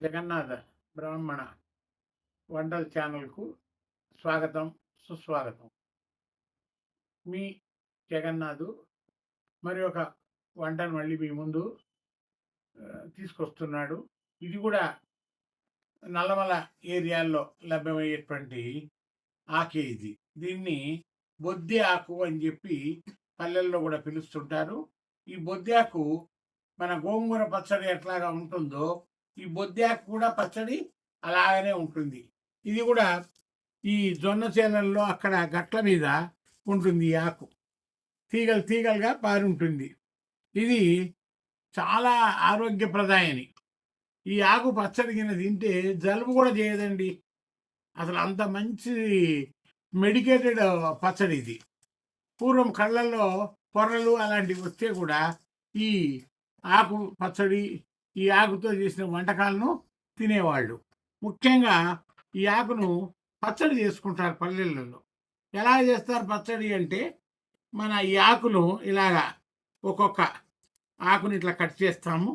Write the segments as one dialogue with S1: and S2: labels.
S1: జగన్నాథ బ్రాహ్మణ వంటల ఛానల్కు స్వాగతం, సుస్వాగతం. మీ జగన్నాథు మరి ఒక వంటను మళ్ళీ మీ ముందు తీసుకొస్తున్నాడు. ఇది కూడా నల్లమల ఏరియాల్లో లభ్యమయ్యేటువంటి ఆకే ఇది. దీన్ని బొద్ది ఆకు అని చెప్పి పల్లెల్లో కూడా పిలుస్తుంటారు. ఈ బొద్ది ఆకు మన గోంగూర పచ్చడి ఎట్లాగా ఉంటుందో ఈ బొద్ది ఆకు కూడా పచ్చడి అలాగనే ఉంటుంది. ఇది కూడా ఈ జొన్న చేలల్లో అక్కడ గట్ల మీద ఉంటుంది. ఈ ఆకు తీగలు తీగలుగా పారి ఉంటుంది. ఇది చాలా ఆరోగ్యప్రదాయని. ఈ ఆకు పచ్చడి కింద తింటే జలుబు కూడా చేయదండి. అసలు అంత మంచి మెడికేటెడ్ పచ్చడి ఇది. పూర్వం కళ్ళల్లో పొరలు అలాంటివి వస్తే కూడా ఈ ఆకు పచ్చడి, ఈ ఆకుతో చేసిన వంటకాలను తినేవాళ్ళు. ముఖ్యంగా ఈ ఆకును పచ్చడి చేసుకుంటారు పల్లెలలో. ఎలా చేస్తారు పచ్చడి అంటే, మన ఈ ఆకును ఇలాగా ఒక్కొక్క ఆకుని ఇట్లా కట్ చేస్తాము.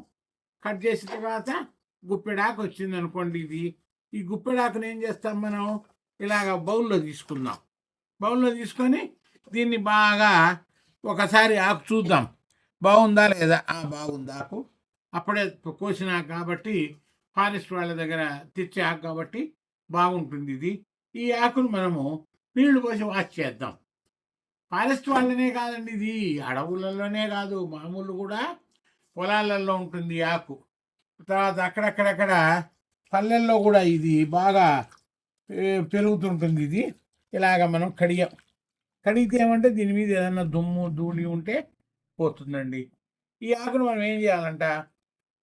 S1: కట్ చేసిన తర్వాత గుప్పెడాకు వచ్చింది అనుకోండి. ఈ గుప్పెడాకుని ఏం చేస్తాం మనం, ఇలాగ బౌల్లో తీసుకుందాం. బౌల్లో తీసుకొని దీన్ని బాగా ఒకసారి ఆకు చూద్దాం, బాగుందా లేదా. బాగుంది ఆకు, అప్పుడే కోసిన కాబట్టి, ఫారెస్ట్ వాళ్ళ దగ్గర తెచ్చే ఆకు కాబట్టి బాగుంటుంది ఇది. ఈ ఆకును మనము నీళ్లు పోసి వాష్ చేద్దాం. ఫారెస్ట్ వాళ్ళనే కాదండి, ఇది అడవులలోనే కాదు, మామూలు కూడా పొలాలలో ఉంటుంది ఈ ఆకు. తర్వాత అక్కడక్కడక్కడ పల్లెల్లో కూడా ఇది బాగా పెరుగుతుంటుంది. ఇది ఇలాగ మనం కడిగితే ఏమంటే దీని మీద ఏదన్నా దుమ్ము ధూళి ఉంటే పోతుందండి. ఈ ఆకును మనం ఏం చేయాలంట,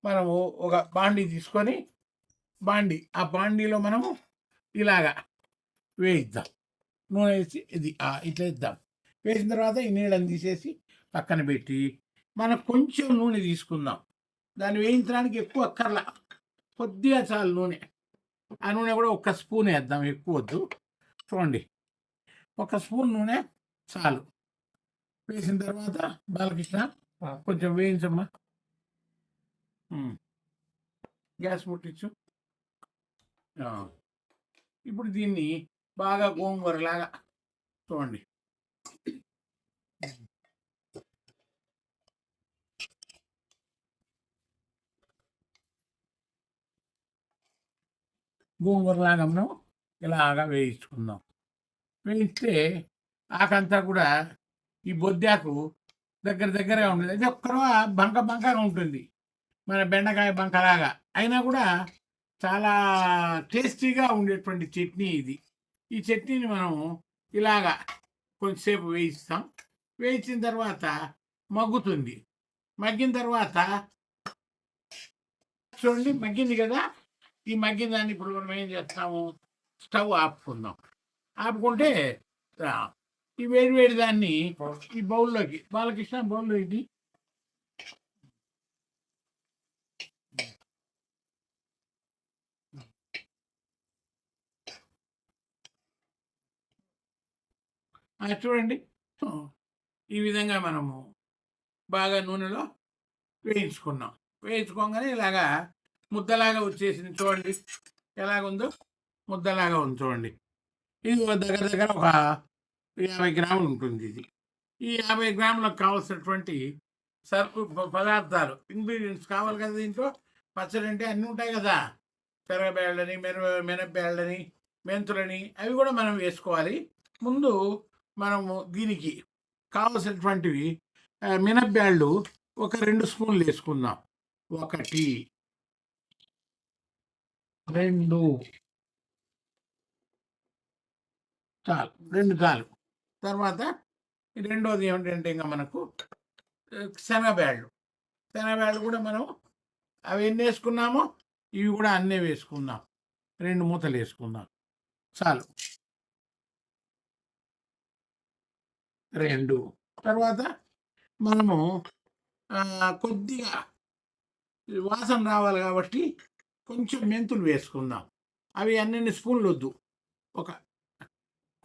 S1: మనము ఒక బాండీ తీసుకొని ఆ బాండీలో మనము ఇలాగా వేయిద్దాం. నూనె వేసి ఇది ఇట్లా ఇద్దాం. వేసిన తర్వాత ఈ నీళ్ళని తీసేసి పక్కన పెట్టి మనం కొంచెం నూనె తీసుకుందాం. దాన్ని వేయించడానికి ఎక్కువ అక్కర్లా, కొద్దిగా చాలు నూనె. ఆ నూనె కూడా ఒక స్పూన్ వేద్దాం, ఎక్కువ వద్దు. చూడండి, ఒక స్పూన్ నూనె చాలు. వేసిన తర్వాత బాలకృష్ణ కొంచెం వేయించమ్మా, గ్యాస్ ముట్టించు. ఇప్పుడు దీన్ని బాగా గోంగూరలాగా చూడండి, గోంగూరలాగా మనం ఇలాగా వేయించుకుందాం. వేయిస్తే ఆకంతా కూడా ఈ బొద్దాకు దగ్గరగా ఉంటుంది. అయితే ఒక్కరో బంకగా ఉంటుంది, మన బెండకాయ బంకలాగా. అయినా కూడా చాలా టేస్టీగా ఉండేటువంటి చట్నీ ఇది. ఈ చట్నీని మనం ఇలాగా కొంచెంసేపు వేయిస్తాం. వేయించిన తర్వాత మగ్గుతుంది. మగ్గిన తర్వాత చూడండి, మగ్గింది కదా. ఈ మగ్గిన దాన్ని ఇప్పుడు మనం ఏం చేస్తాము, స్టవ్ ఆపుకుందాం. ఆపుకుంటే ఈ వేడి దాన్ని ఈ బౌల్లోకి, బాలకృష్ణ బౌల్లో ఇది చూడండి. ఈ విధంగా మనము బాగా నూనెలో వేయించుకోగానే ఇలాగా ముద్దలాగా వచ్చేసింది. చూడండి ఎలాగుందో, ముద్దలాగా ఉంది చూడండి. ఇది దగ్గర ఒక 50 గ్రాములు ఉంటుంది. ఇది ఈ 50 గ్రాములకు కావాల్సినటువంటి సరుకు పదార్థాలు, ఇంగ్రీడియంట్స్ కావాలి కదా. దీంట్లో పచ్చడి అంటే అన్నీ ఉంటాయి కదా, శనగబేళ్ళని, మినపబేళ్ళని, మెంతులని, అవి కూడా మనం వేసుకోవాలి. ముందు మనము దీనికి కావలసినటువంటివి మినపబేళ్ళు ఒక 2 స్పూన్లు వేసుకుందాం. 1 2 చాలు, 2 చాలు. తర్వాత రెండోది ఏమిటంటే, ఇంకా మనకు శనగబేళ్ళు కూడా మనం అవి ఎన్ని వేసుకున్నామో ఇవి కూడా అన్నీ వేసుకుందాం. 2 మూతలు వేసుకుందాం చాలు. 2 తర్వాత మనము కొద్దిగా వాసన రావాలి కాబట్టి కొంచెం మెంతులు వేసుకుందాం. అవి అన్ని స్పూన్లు వద్దు, ఒక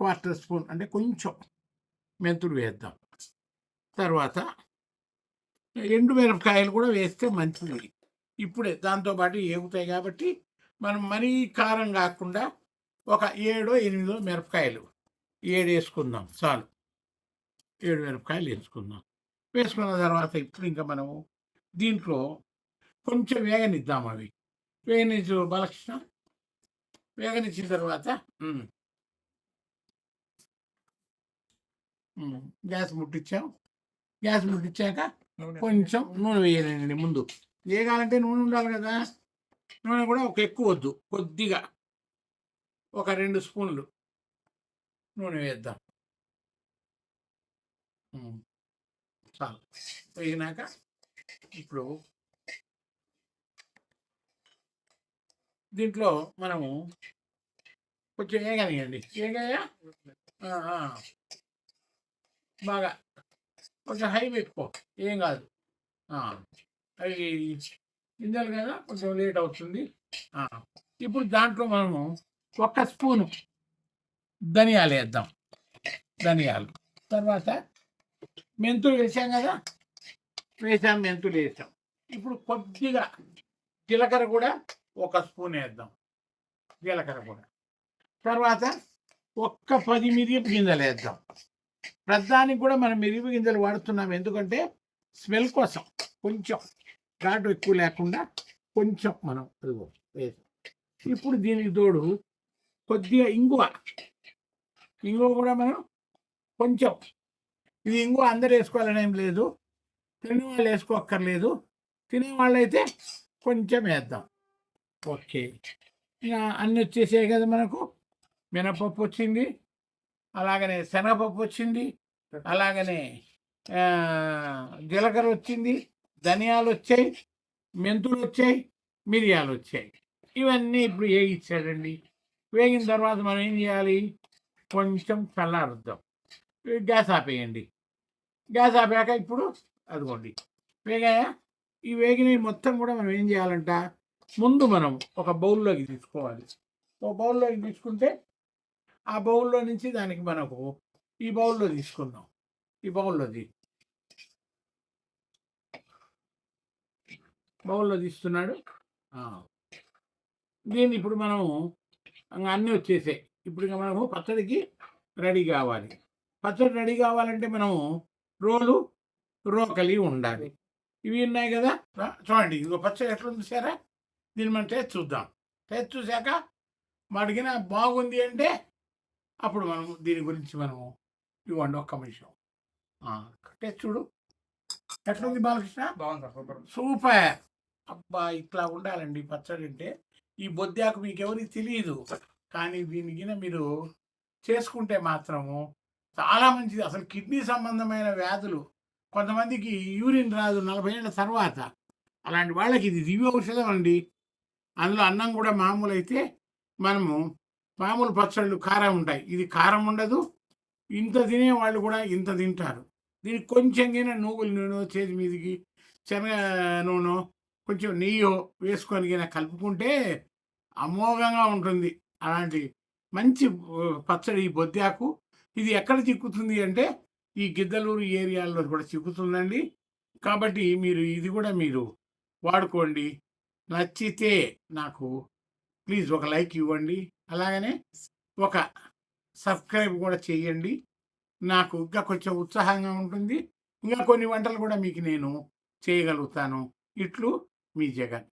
S1: 1/4 స్పూన్ అంటే కొంచెం మెంతులు వేద్దాం. తర్వాత ఎండు మిరపకాయలు కూడా వేస్తే మంచిది. ఇప్పుడే దాంతోపాటు ఏగుతాయి కాబట్టి మనం మరీ కారం కాకుండా ఒక 7 8 మిరపకాయలు 7 వేసుకుందాం చాలు. 7 మిరపకాయలు వేసుకుందాం. వేసుకున్న తర్వాత ఇప్పుడు ఇంకా మనము దీంట్లో కొంచెం వేగనిద్దాం అవి. వేగనిచ్చు బాలకృష్ణ. వేగనిచ్చిన తర్వాత గ్యాస్ ముట్టించాం. గ్యాస్ ముట్టించాక కొంచెం నూనె వేయాలండి ముందు. వేగాలంటే నూనె ఉండాలి కదా. నూనె కూడా ఎక్కువ వద్దు, కొద్దిగా ఒక 2 స్పూన్లు నూనె వేద్దాం. చాలు. వేగినాక ఇప్పుడు దీంట్లో మనము కొంచెం వేగనియండి. వేగాయా బాగా కొంచెం హై పెట్టుకో, ఏం కాదు. అవి గింజలు కదా, కొంచెం లేట్ అవుతుంది. ఇప్పుడు దాంట్లో మనము 1 స్పూను ధనియాలు వేద్దాం. ధనియాలు తర్వాత మెంతులు వేసాం కదా, మెంతులు వేసాం. ఇప్పుడు కొద్దిగా జీలకర్ర కూడా 1 స్పూన్ వేద్దాం. జీలకర్ర కూడా తర్వాత 10 మిరియపు గింజలు వేద్దాం. ప్రధానికి కూడా మనం మిరియపు గింజలు వాడుతున్నాం, ఎందుకంటే స్మెల్ కోసం. కొంచెం ఘాటు ఎక్కువ లేకుండా కొంచెం మనం వేసాం. ఇప్పుడు దీనికి తోడు కొద్దిగా ఇంగువ కూడా మనం కొంచెం. ఇది ఇంగువ అందరు వేసుకోవాలని ఏం లేదు, తినేవాళ్ళు వేసుకోక్కర్లేదు. తినేవాళ్ళు అయితే కొంచెం వేద్దాం. ఓకే, ఇక అన్నీ వచ్చేసాయి కదా మనకు. మినపప్పు వచ్చింది, అలాగనే శనగపప్పు వచ్చింది, అలాగనే జీలకర్ర వచ్చింది, ధనియాలు వచ్చాయి, మెంతులు వచ్చాయి, మిరియాలు వచ్చాయి. ఇవన్నీ ఇప్పుడు వేగిచ్చాడండి. వేగిన తర్వాత మనం ఏం చేయాలి, కొంచెం చల్లారుద్దాం. గ్యాస్ ఆపేయండి. గ్యాస్ ఆపాక ఇప్పుడు అదిగోండి వేగాయా. ఈ వేగినవి మొత్తం కూడా మనం ఏం చేయాలంట, ముందు మనం ఒక బౌల్లోకి తీసుకోవాలి. ఒక బౌల్లోకి తీసుకుంటే ఆ బౌల్లో నుంచి దానికి మనకు ఈ బౌల్లో తీసుకుందాం. ఈ బౌల్లో తీస్తున్నాడు. దీన్ని ఇప్పుడు మనము అన్నీ వచ్చేసాయి. ఇప్పుడు ఇక మనము పచ్చడికి రెడీ కావాలి. పచ్చడి రెడీ కావాలంటే మనము రోకలి ఉండాలి. ఇవి ఉన్నాయి కదా. చూడండి, ఇదిగో పచ్చడి ఎట్లా ఉంది సారా. దీన్ని మనం టేస్ట్ చూద్దాం. టేస్ట్ చూశాక మడిగిన బాగుంది అంటే అప్పుడు మనం దీని గురించి మనము ఇవ్వండి. ఒక్క నిమిషం టేస్ట్ చూడు, ఎట్లుంది బాలకృష్ణ. బాగుంది, సూపర్. అబ్బా, ఇట్లా ఉండాలండి పచ్చడి అంటే. ఈ బొద్దాకు మీకు ఎవరికి తెలియదు, కానీ దీనికి మీరు చేసుకుంటే మాత్రము చాలా మంచిది. అసలు కిడ్నీ సంబంధమైన వ్యాధులు, కొంతమందికి యూరిన్ రాదు 40 ఏళ్ళ తర్వాత, అలాంటి వాళ్ళకి ఇది దివ్య ఔషధం అండి. అందులో అన్నం కూడా మామూలు అయితే మనము మామూలు పచ్చళ్ళు కారం ఉంటాయి, ఇది కారం ఉండదు. ఇంత తినేవాళ్ళు కూడా ఇంత తింటారు. దీనికి కొంచెం నువ్వుల నూనె చేతి మీదకి శనగ నూనె కొంచెం నెయ్యి వేసుకొని కలుపుకుంటే అమోఘంగా ఉంటుంది. అలాంటి మంచి పచ్చడి ఈ బొద్దాకు. ఇది ఎక్కడ చిక్కుతుంది అంటే ఈ గిద్దలూరు ఏరియాల్లో కూడా చిక్కుతుందండి. కాబట్టి ఇది కూడా మీరు వాడుకోండి. నచ్చితే నాకు ప్లీజ్ ఒక లైక్ ఇవ్వండి, అలాగనే ఒక సబ్స్క్రైబ్ కూడా చేయండి. నాకు ఇంకా కొంచెం ఉత్సాహంగా ఉంటుంది. ఇంకా కొన్ని వంటలు కూడా మీకు నేను చేయగలుగుతాను. ఇట్లు మీ జగన్.